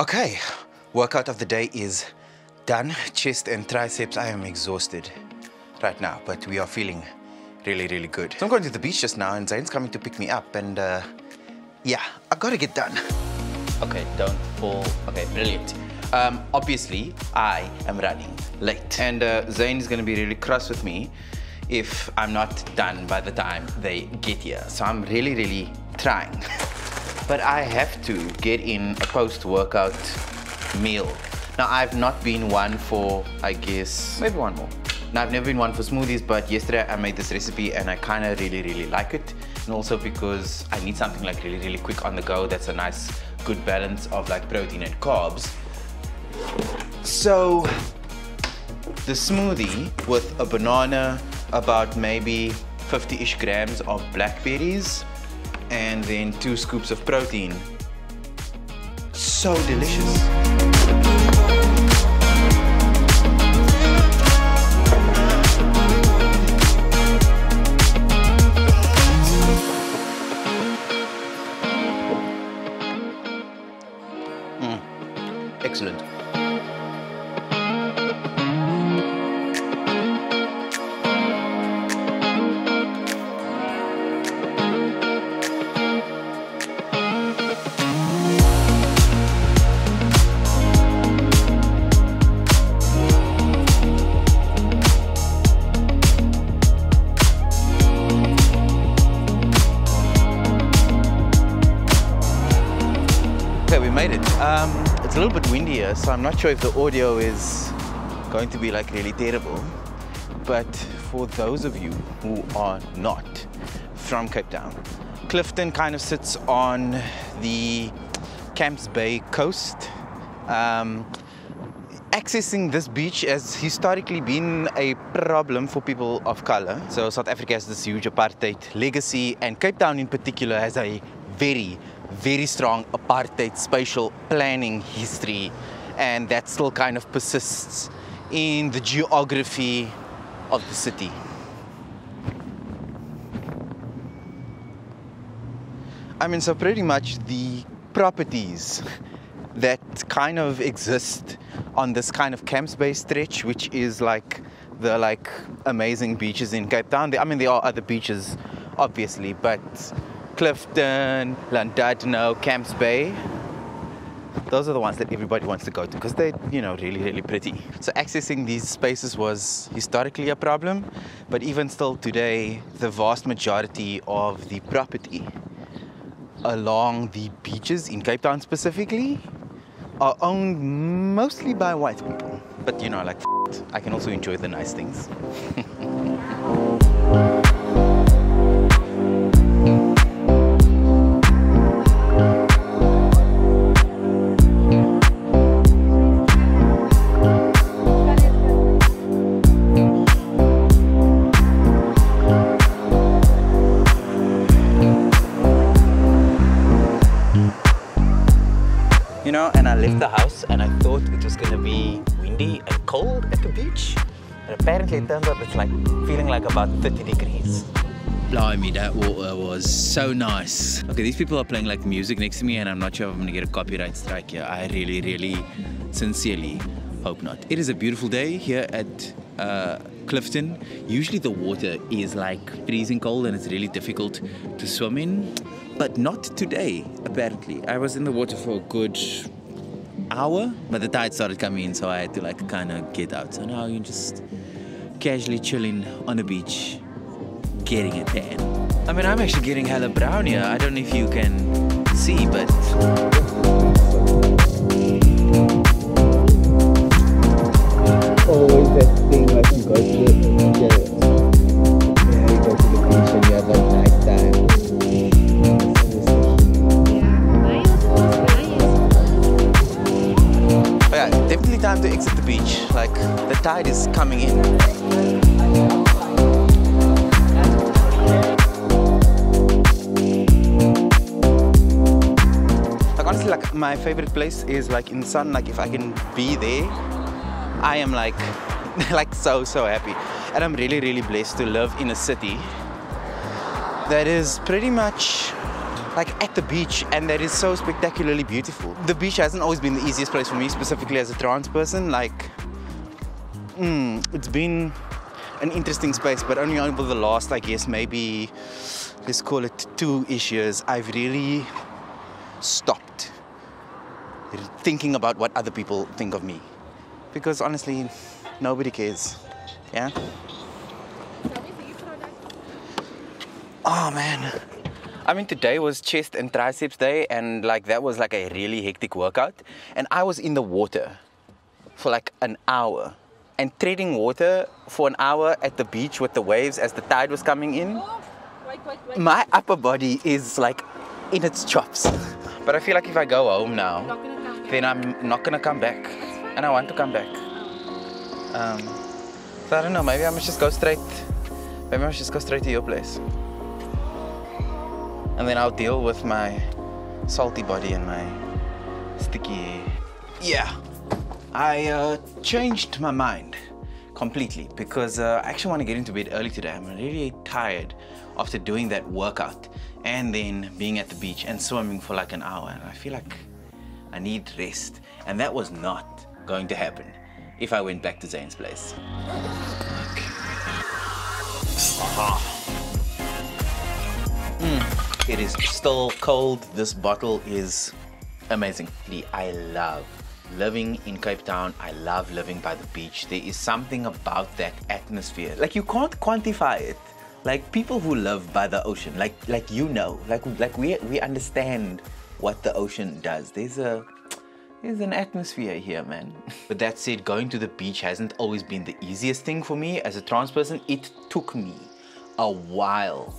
Okay, workout of the day is done. Chest and triceps. I am exhausted right now, but we are feeling really good. So I'm going to the beach just now and Zane's coming to pick me up and yeah, I gotta get done. Okay, don't fall. Okay, brilliant. Obviously, I am running late and Zane is gonna be really cross with me if I'm not done by the time they get here. So I'm really trying. But I have to get in a post-workout meal. Now, I've not been one for, I guess, maybe one more. Now, I've never been one for smoothies, but yesterday I made this recipe and I kind of really like it. And also because I need something like really quick on the go that's a nice, good balance of like protein and carbs. So, the smoothie with a banana, about maybe 50-ish grams of blackberries, and then 2 scoops of protein. So delicious. Excellent. Made it. It's a little bit windy here, so I'm not sure if the audio is going to be like really terrible. But for those of you who are not from Cape Town, Clifton kind of sits on the Camps Bay coast. Accessing this beach has historically been a problem for people of color. So South Africa has this huge apartheid legacy, and Cape Town in particular has a very strong apartheid spatial planning history, and that still kind of persists in the geography of the city. I mean, so pretty much the properties that kind of exist on this kind of Camps Bay stretch, which is like the amazing beaches in Cape Town. I mean, there are other beaches, obviously, but Clifton, Llandudno, Camps Bay, those are the ones that everybody wants to go to because they're, you know, really pretty. So accessing these spaces was historically a problem, but even still today, the vast majority of the property along the beaches in Cape Town specifically are owned mostly by white people. But you know, like, I can also enjoy the nice things. You know, and I left the house and I thought it was gonna be windy and cold at the beach. And apparently it turns out it's like feeling like about 30 degrees. Blimey, that water was so nice. Okay, these people are playing like music next to me and I'm not sure if I'm gonna get a copyright strike here. I really sincerely hope not. It is a beautiful day here at Clifton. Usually the water is like freezing cold and it's really difficult to swim in. But not today, apparently. I was in the water for a good hour, but the tide started coming in, so I had to like kind of get out. So now you're just casually chilling on the beach, getting a tan. I mean, I'm actually getting hella brown here. I don't know if you can see, but... Always that thing like you go to you go to the beach and you have like nighttime. Yeah, definitely time to exit the beach. Like, the tide is coming in. Like, honestly, like, my favorite place is like in the sun. Like, if I can be there, I am like so happy. And I'm really blessed to live in a city that is pretty much like at the beach, and that is so spectacularly beautiful. The beach hasn't always been the easiest place for me, specifically as a trans person. Like, it's been an interesting space, but only over the last, I guess, maybe, let's call it 2-ish years, I've really stopped thinking about what other people think of me. Because honestly, nobody cares, yeah? Oh man. I mean, today was chest and triceps day, and like that was like a really hectic workout. And I was in the water for like an hour. And treading water for an hour at the beach with the waves as the tide was coming in, my upper body is like in its chops. But I feel like if I go home now, then I'm not gonna come back. And I want to come back. So I don't know, maybe I must just go straight to your place. And then I'll deal with my salty body and my sticky hair. Yeah, I changed my mind completely because I actually want to get into bed early today. I'm really tired after doing that workout and then being at the beach and swimming for like an hour. And I feel like I need rest. And that was not going to happen if I went back to Zane's place. Okay. It is still cold. This bottle is amazing. I love living in Cape Town. I love living by the beach. There is something about that atmosphere. Like you can't quantify it. Like people who live by the ocean, like we understand what the ocean does. There's an atmosphere here, man. But that said, going to the beach hasn't always been the easiest thing for me. As a trans person, it took me a while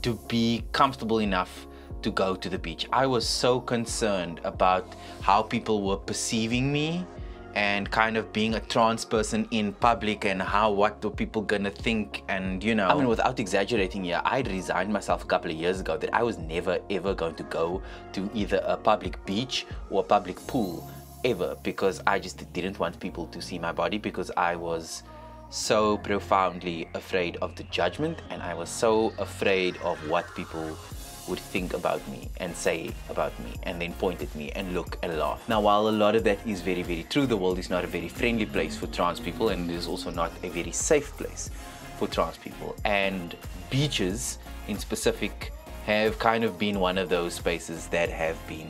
to be comfortable enough to go to the beach. I was so concerned about how people were perceiving me and kind of being a trans person in public and what were people gonna think, and you know. I mean, without exaggerating here, I'd resigned myself a couple of years ago that I was never ever going to go to either a public beach or a public pool ever, because I just didn't want people to see my body, because I was so profoundly afraid of the judgment, and I was so afraid of what people would think about me and say about me and then point at me and look and laugh. Now, while a lot of that is very, very true, the world is not a very friendly place for trans people, and it is also not a very safe place for trans people. And beaches in specific have kind of been one of those spaces that have been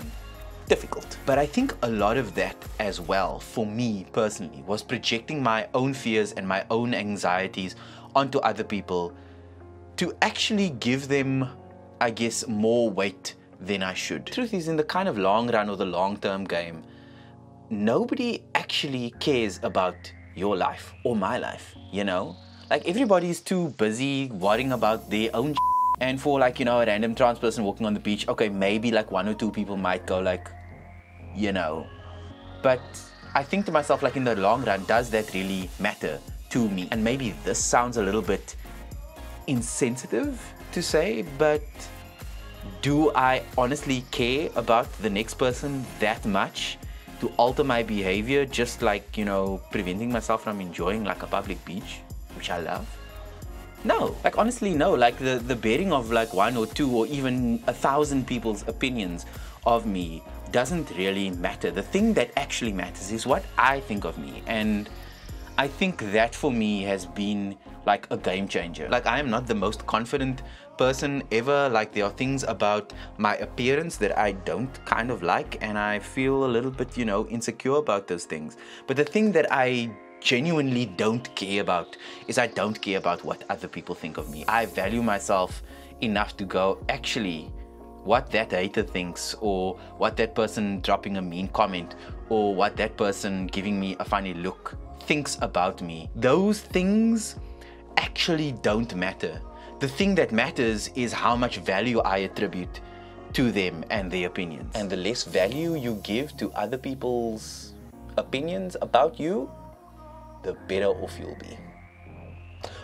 difficult. But I think a lot of that as well, for me personally, was projecting my own fears and my own anxieties onto other people to actually give them, I guess, more weight than I should. Truth is, in the kind of long run or the long-term game, nobody actually cares about your life or my life, you know? Like, everybody's too busy worrying about their own and for, like, you know, a random trans person walking on the beach, okay, maybe like 1 or 2 people might go like, you know. But I think to myself, like, in the long run, does that really matter to me? And maybe this sounds a little bit insensitive to say, but do I honestly care about the next person that much to alter my behavior, just like, you know, preventing myself from enjoying like a public beach, which I love? No, like honestly, no. Like the bearing of like 1 or 2 or even 1,000 people's opinions of me doesn't really matter. The thing that actually matters is what I think of me, and I think that for me has been like a game changer. Like, I am not the most confident person ever. Like, there are things about my appearance that I don't kind of like, and I feel a little bit, you know, insecure about those things. But the thing that I genuinely don't care about is I don't care about what other people think of me. I value myself enough to go, actually, what that hater thinks, or what that person dropping a mean comment, or what that person giving me a funny look thinks about me, those things actually don't matter. The thing that matters is how much value I attribute to them and their opinions. And the less value you give to other people's opinions about you, the better off you'll be.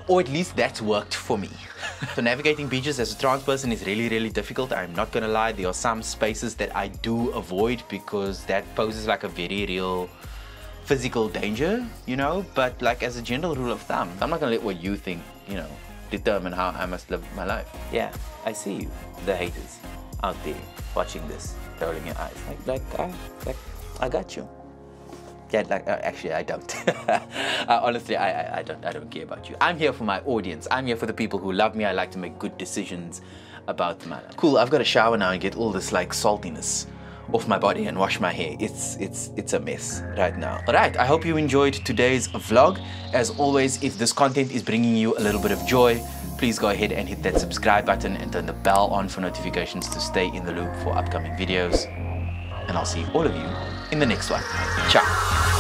Or at least that's worked for me. So navigating beaches as a trans person is really, really difficult. I'm not gonna lie, there are some spaces that I do avoid because that poses like a very real physical danger, you know? But like, as a general rule of thumb, I'm not gonna let what you think, you know, determine how I must live my life. Yeah, I see you, the haters. out there watching this, rolling your eyes, I got you. Yeah, actually, I don't. Honestly, I don't care about you. I'm here for my audience. I'm here for the people who love me. I like to make good decisions about my life. Cool, I've got to shower now and get all this like saltiness off my body and wash my hair. It's a mess right now. All right, I hope you enjoyed today's vlog. As always, if this content is bringing you a little bit of joy, please go ahead and hit that subscribe button and turn the bell on for notifications to stay in the loop for upcoming videos. And I'll see all of you in the next one. Ciao.